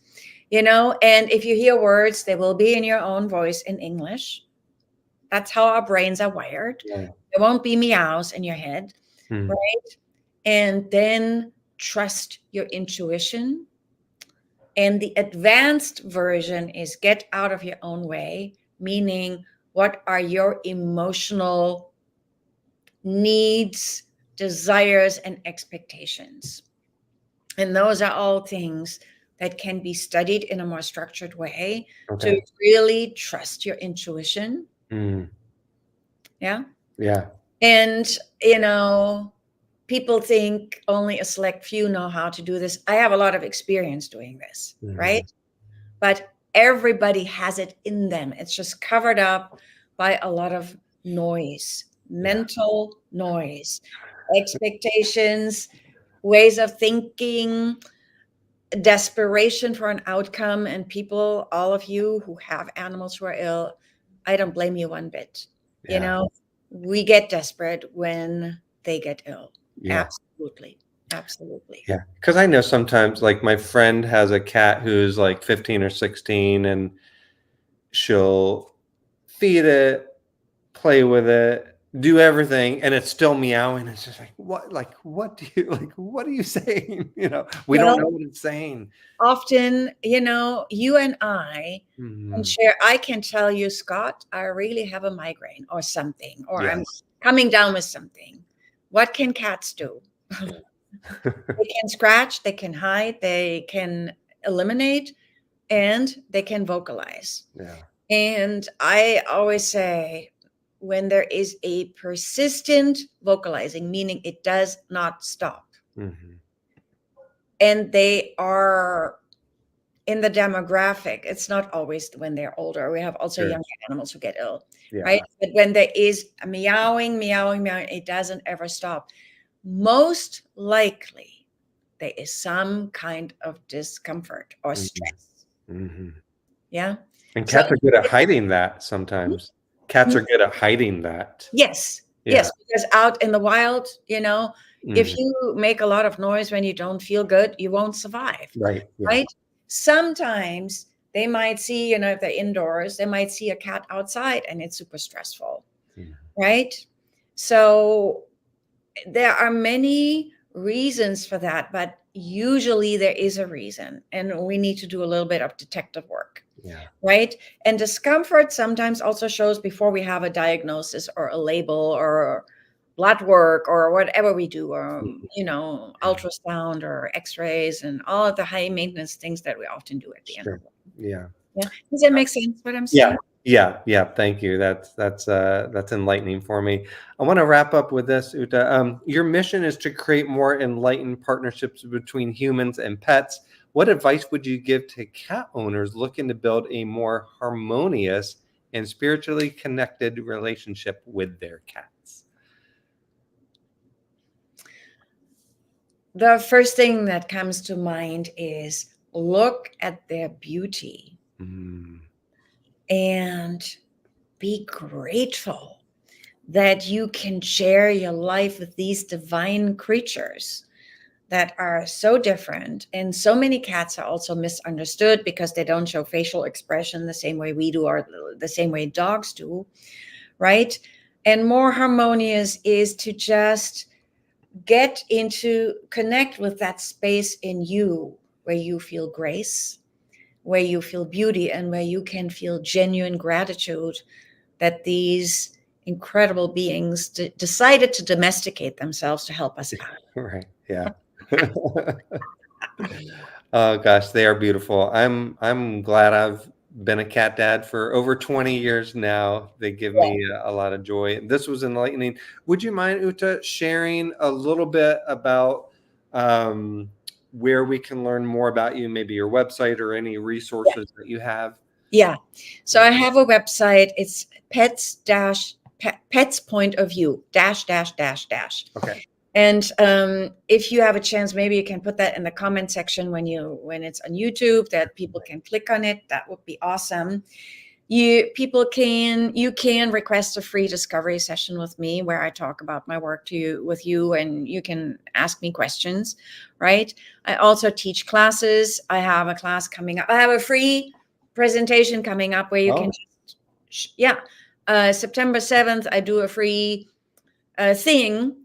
And if you hear words, they will be in your own voice in English. That's how our brains are wired. There won't be meows in your head, right? And then trust your intuition. And the advanced version is get out of your own way, meaning what are your emotional needs, desires, and expectations? And those are all things that can be studied in a more structured way to really trust your intuition. Yeah.
Yeah.
And, people think only a select few know how to do this. I have a lot of experience doing this, right? But everybody has it in them. It's just covered up by a lot of noise, mental noise, expectations, ways of thinking, desperation for an outcome. And people, all of you who have animals who are ill, I don't blame you one bit. We get desperate when they get ill. Absolutely.
Yeah. Because I know sometimes, like, my friend has a cat who's like 15 or 16, and she'll feed it, play with it, do everything, and it's still meowing. It's just like, what are you saying? We don't know what it's saying.
Often, you and I can share. I can tell you, Scott, I really have a migraine or something, or I'm coming down with something. What can cats do? They can scratch, they can hide, they can eliminate, and they can vocalize. And I always say, when there is a persistent vocalizing, meaning it does not stop,
Mhm.
and they are in the demographic, it's not always when they're older. We have also
Sure.
younger animals who get ill, right?
Yeah.
But when there is a meowing, meowing, meowing, it doesn't ever stop. Most likely, there is some kind of discomfort or
Mhm.
stress.
Mhm.
Yeah.
And
So,
cats are good at hiding that sometimes. Cats are good at hiding that.
yes,
Yeah.
yes, because out in the wild, if
Mhm.
you make a lot of noise when you don't feel good, you won't survive,
Right. Yeah.
right? Sometimes they might see, if they're indoors, they might see a cat outside and it's super stressful,
Mhm.
right? So there are many reasons for that, but usually there is a reason, and we need to do a little bit of detective work,
Yeah.
right? And discomfort sometimes also shows before we have a diagnosis or a label or blood work or whatever we do, or
Mhm. Yeah.
ultrasound or x-rays and all of the high maintenance things that we often do at the end of
Sure.
life.
Yeah.
Yeah, does that make sense what I'm
Yeah.
saying?
Yeah. Yeah. Thank you. That's enlightening for me. I want to wrap up with this, Uta. Your mission is to create more enlightened partnerships between humans and pets. What advice would you give to cat owners looking to build a more harmonious and spiritually connected relationship with their cats?
The first thing that comes to mind is look at their beauty
Mm,
and be grateful that you can share your life with these divine creatures that are so different. And so many cats are also misunderstood because they don't show facial expression the same way we do, or the same way dogs do, right? And more harmonious is to just get into connect with that space in you where you feel grace, where you feel beauty, and where you can feel genuine gratitude that these incredible beings decided to domesticate themselves to help us out.
right. Yeah. Oh gosh, they are beautiful. I'm glad I've been a cat dad for over 20 years now. They give
Yeah.
me a lot of joy. This was enlightening. Would you mind, Uta, sharing a little bit about um, where we can learn more about you, maybe your website or any resources that you have?
Yeah. So I have a website. It's pets point of view dash dash dash dash.
Okay.
And if you have a chance, maybe you can put that in the comment section when it's on YouTube, that people can click on it. That would be awesome. You can request a free discovery session with me where I talk about my work with you, and you can ask me questions, right? I also teach classes. I have a class coming up. I have a free presentation coming up where you can
Oh,
just September 7th I do a free thing.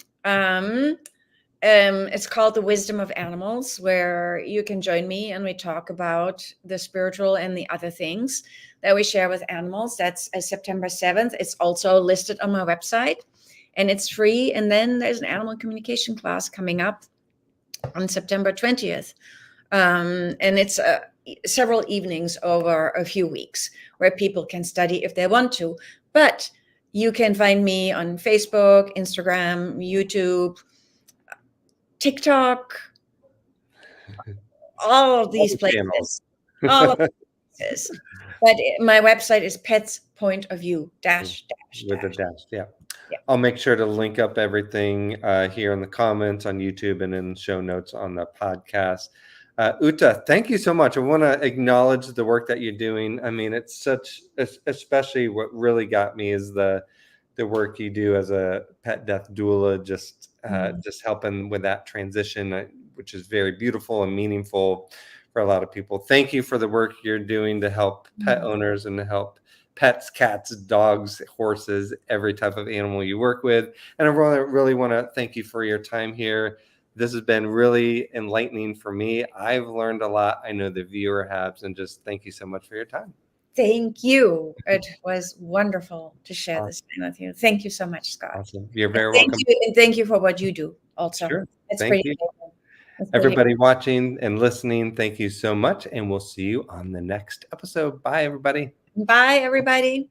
It's called The Wisdom of Animals, where you can join me and we talk about the spiritual and the other things that we share with animals. That's September 7th. It's also listed on my website and it's free. And then there's an animal communication class coming up on September 20th. And it's several evenings over a few weeks where people can study if they want to. But you can find me on Facebook, Instagram, YouTube, TikTok, all of
all
these
the channels.
places, all of these places. But my website is pets point of view dash dash
With a
dash.
dash, yeah.
Yeah.
I'll make sure to link up everything here in the comments on YouTube and in show notes on the podcast. Uta, thank you so much. I want to acknowledge the work that you're doing. I mean, it's especially what really got me is the work you do as a pet death doula,
Mm.
just helping with that transition, which is very beautiful and meaningful for a lot of people. Thank you for the work you're doing to help pet
Mm.
owners and to help pets, cats, dogs, horses, every type of animal you work with. And I really want to thank you for your time here. This has been really enlightening for me. I've learned a lot. I know the viewer has, and just thank you so much for your time.
Thank you. It was wonderful to share
Awesome.
this time with you. Thank you so much, Scott.
Awesome. You're
And
very
thank
welcome.
you, and thank you for what you do also.
Sure.
It's
Thank
pretty
you.
amazing. It's pretty.
Everybody watching and listening, thank you so much. And we'll see you on the next episode. Bye, everybody.
Bye, everybody.